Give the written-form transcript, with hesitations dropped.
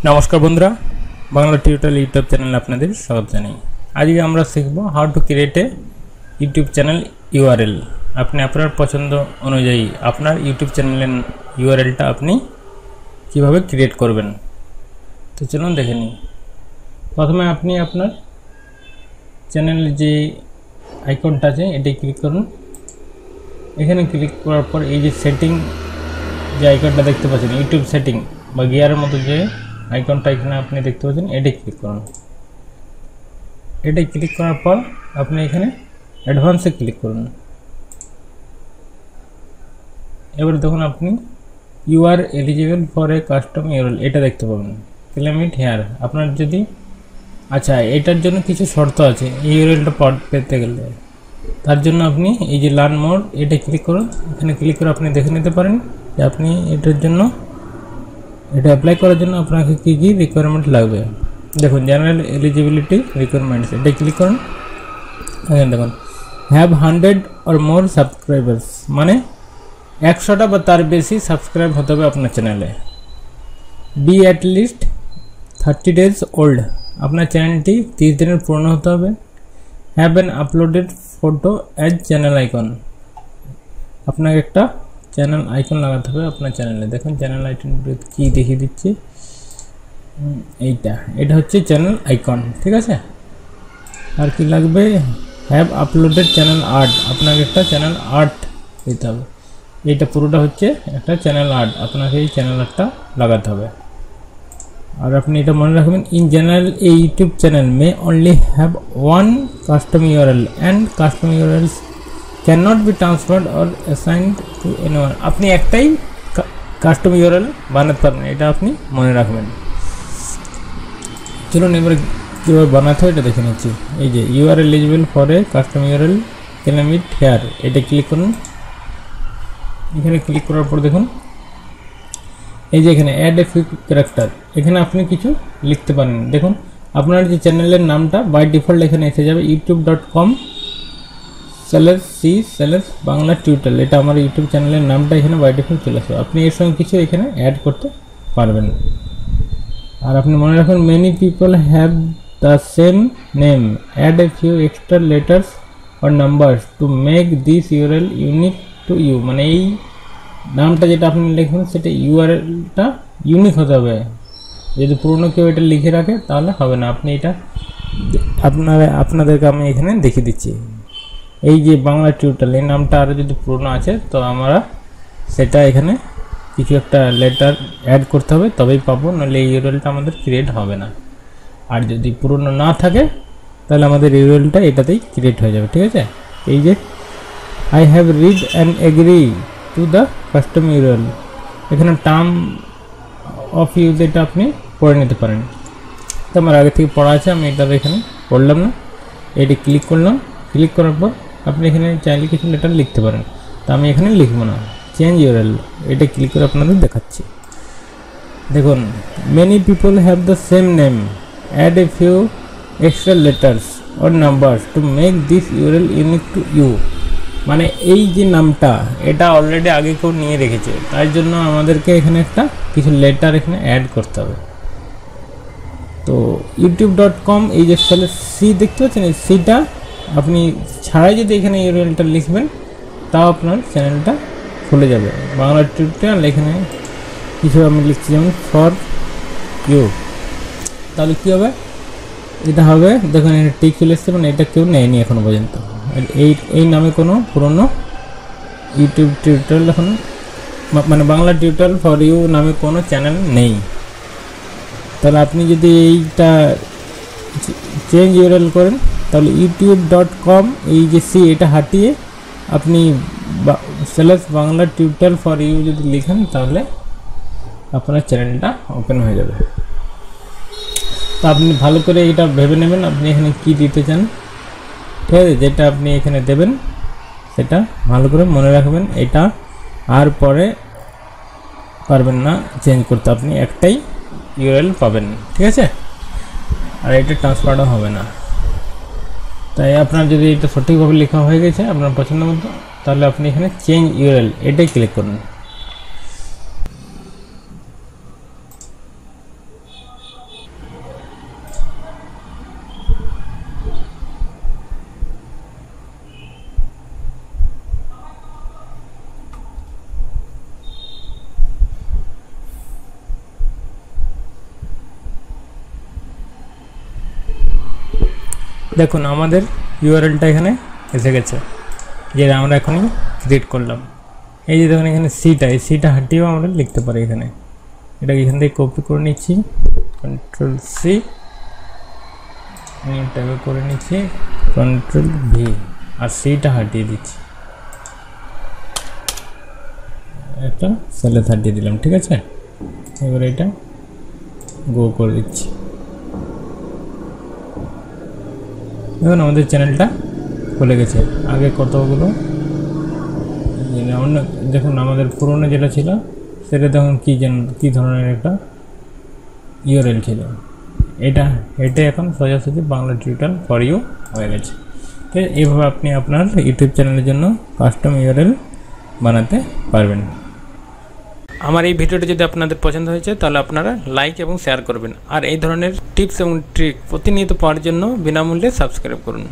নমস্কার বন্ধুরা, Bangla tutorial YouTube চ্যানেলে আপনাদের স্বাগত জানাই। আজকে আমরা শিখব how to create a YouTube channel URL. আপনি আপনার পছন্দ অনুযায়ী আপনার ইউটিউব চ্যানেলের ইউআরএলটা আপনি কিভাবে ক্রিয়েট করবেন। তো চলুন দেখে নিই। প্রথমে আপনি আপনার চ্যানেলের যে আইকনটা আছে এটাই ক্লিক করুন। এখানে ক্লিক করার পর এই যে সেটিং যে আইকনটা দেখতে পাচ্ছেন, ইউটিউব সেটিং বা গিয়ারের মতো যে আইকনটা এখানে আপনি দেখতে পাচ্ছেন, এটাই ক্লিক করুন। এটাই ক্লিক করার পর আপনি এখানে অ্যাডভান্সে ক্লিক করুন। এবার দেখুন আপনি you are eligible for a custom URL এটা দেখতে পাবেন। Claim it here. আপনার যদি এটার জন্য কিছু শর্ত আছে এই ইউআরএলটা পেতে গেলে, তার জন্য আপনি এই যে লার্ন মোর এটা ক্লিক করুন। এখানে ক্লিক করে আপনি দেখে নিতে পারেন যে আপনি এটার জন্য এটা অ্যাপ্লাই করার জন্য আপনাকে কী কী রিকোয়ারমেন্ট লাগবে। দেখুন জেনারেল এলিজিবিলিটি রিকোয়ারমেন্টস এটা ক্লিক করুন। এখানে দেখুন হ্যাভ 100 অর মোর সাবস্ক্রাইবার্স, মানে 100টা বা তার বেশি সাবস্ক্রাইব হতে হবে আপনার চ্যানেলে। Be at least 30 days old, আপনার চ্যানেলটি 30 দিনের পুরনো হতে হবে। Have an uploaded photo as channel icon, আপনাকে একটা চ্যানেল আইকন লাগাতে হবে আপনার চ্যানেলে। দেখুন চ্যানেল আইকন কি দেখিয়ে দিচ্ছি, এটা হচ্ছে চ্যানেল আইকন, ঠিক আছে। আর কি লাগবে, হ্যাভ আপলোডেড চ্যানেল আর্ট, আপনাকে একটা চ্যানেল আর্ট দিতে হবে। এইটা পুরোটা হচ্ছে একটা চ্যানেল আর্ট, আপনাকে এই চ্যানেল আর্টটা লাগাতে হবে। আর আপনি এটা মনে রাখবেন, in general A YouTube channel May only have one custom URL and custom URLs cannot be transferred or assigned to anyone। আপনি একটাই কাস্টম ইউআরএল বানাতে পারবেন, এটা আপনি মনে রাখবেন। চলুন এবার কীভাবে বানাতে হয় এটা দেখে নিচ্ছি। এই যে you're eligible for a custom URL claim it here এটা ক্লিক করুন। এখানে ক্লিক করার পর দেখুন এই যে এখানে অ্যাড এ ফিউ ক্যারেক্টার, এখানে আপনি কিছু লিখতে পারেন। দেখুন আপনার যে চ্যানেলের নামটা বাই ডিফল্ট এখানে এসে যাবে youtube.com/c/বাংলা টিউটোরিয়াল, এটা আমার ইউটিউব চ্যানেলের নামটা এখানে বাই ডিফল্ট চলে আসবে। আপনি এর সঙ্গে কিছু এখানে অ্যাড করতে পারবেন। আর আপনি মনে রাখুন many people have the same name, add a few extra letters or numbers to make this URL unique to you, মানে এই নামটা যেটা আপনি লিখবেন সেটা ইউআরএলটা ইউনিক হতে হবে। যদি পুরনো কেউ এটা লিখে রাখে তাহলে হবে না। আপনি এটা আপনাদেরকে আমি এখানে দেখিয়ে দিচ্ছি। এই যে বাংলা টিউটোরিয়াল এই নামটা আরও যদি পুরনো আছে তো আমরা সেটা এখানে কিছু একটা লেটার অ্যাড করতে হবে, তবেই পাবো, নাহলে এই ইউআরএলটা আমাদের ক্রিয়েট হবে না। আর যদি পুরনো না থাকে তাহলে আমাদের ইউআরএলটা এটাতেই ক্রিয়েট হয়ে যাবে, ঠিক আছে। এই যে I have read and agree to the custom URL, এখানে টার্ম অফ ইউজ এটা আপনি পড়ে নিতে পারেন। তো আমার আগে থেকে পড়া আছে, আমি এটা এখানে পড়লাম না। এটি ক্লিক করলাম, ক্লিক করার পর আপনি এখানে চাইলে কিছু লেটার লিখতে পারেন, তো আমি এখানে লিখব না। চেঞ্জ ইউআরএল এটা ক্লিক করে আপনাদের দেখাচ্ছি। দেখুন many people have the same name, add a few extra letters or numbers to make this URL unique to you, মানে এই যে নামটা এটা অলরেডি আগে কেউ নিয়ে রেখেছে, তাই জন্য আমাদেরকে এখানে একটা কিছু লেটার এখানে অ্যাড করতে হবে। তো youtube.com এই যে সি দেখতে পাচ্ছেন, এই সিটা আপনি ছাড়াই যদি এখানে ইউআরএলটা লিখবেন তাও আপনার চ্যানেলটা খুলে যাবে। বাংলা টিউটোরিয়াল এখানে কিছু আমি লিখছি যেমন ফর ইউ, তাহলে কী হবে, এটা হবে। দেখুন এটা টিক চলে এসছে, মানে এটা কেউ নেয়নি এখনও পর্যন্ত। এই নামে কোনো পুরনো ইউটিউব টিউটোরিয়াল এখন, মানে বাংলা টিউটোরিয়াল ফর ইউ নামে কোনো চ্যানেল নেই। তাহলে আপনি যদি এইটা চেঞ্জ ইউআরএল করেন তাহলে youtube.com এই যে সি এটা হাটিয়ে আপনি /বাংলা টিউটোরিয়াল ফর ইউ যদি লিখেন তাহলে আপনার চ্যানেলটা ওপেন হয়ে যাবে। তো আপনি ভালো করে এটা ভেবে নেবেন আপনি এখানে কি দিতে চান, ঠিক আছে। যেটা আপনি এখানে দেবেন সেটা ভালো করে মনে রাখবেন, এটা আর পরে পারবেন না চেঞ্জ করতে, আপনি একটাই ইউআরএল পাবেন, ঠিক আছে। আর এটা ট্রান্সফারও হবে না। তাই আপনার যদি এটা সঠিকভাবে লেখা হয়ে গেছে আপনার পছন্দ মতো, তাহলে আপনি এখানে চেঞ্জ ইউআরএল এটাই ক্লিক করুন। দেখুন আমাদের ইউআরএলটা এখানে এসে গেছে, যেটা আমরা এখনই ক্রিয়েট করলাম। এই যে দেখুন এখানে সিটা, এই সিটা হাটিয়েও আমরা লিখতে পারি এখানে। এটাকে এখান থেকে কপি করে নিচ্ছি, কন্ট্রোল সি, নিউ ট্যাবে করে নিচ্ছি, কন্ট্রোল ভি, আর সিটা হাটিয়ে দিচ্ছি, একটা সেলে হাটিয়ে দিলাম। ঠিক আছে, এবার এটা গো করে দিচ্ছি। দেখুন আমাদের চ্যানেলটা খুলে গেছে। আগে কতগুলো দেখুন আমাদের পুরনো যেটা ছিল সেটা দেখুন কী ধরনের একটা ইউআরএল ছিল। এটা এখন সোজাসুজি বাংলা টিউটোরিয়াল ফর ইউ হয়ে গেছে। তো এইভাবে আপনি আপনার ইউটিউব চ্যানেলের জন্য কাস্টম ইউআরএল বানাতে পারবেন। আমার এই ভিডিওটি যদি আপনাদের পছন্দ হয়েছে তাহলে আপনারা লাইক এবং শেয়ার করবেন, আর এই ধরনের টিপস এবং ট্রিক প্রতিনিয়ত পাওয়ার জন্য বিনামূল্যে সাবস্ক্রাইব করুন।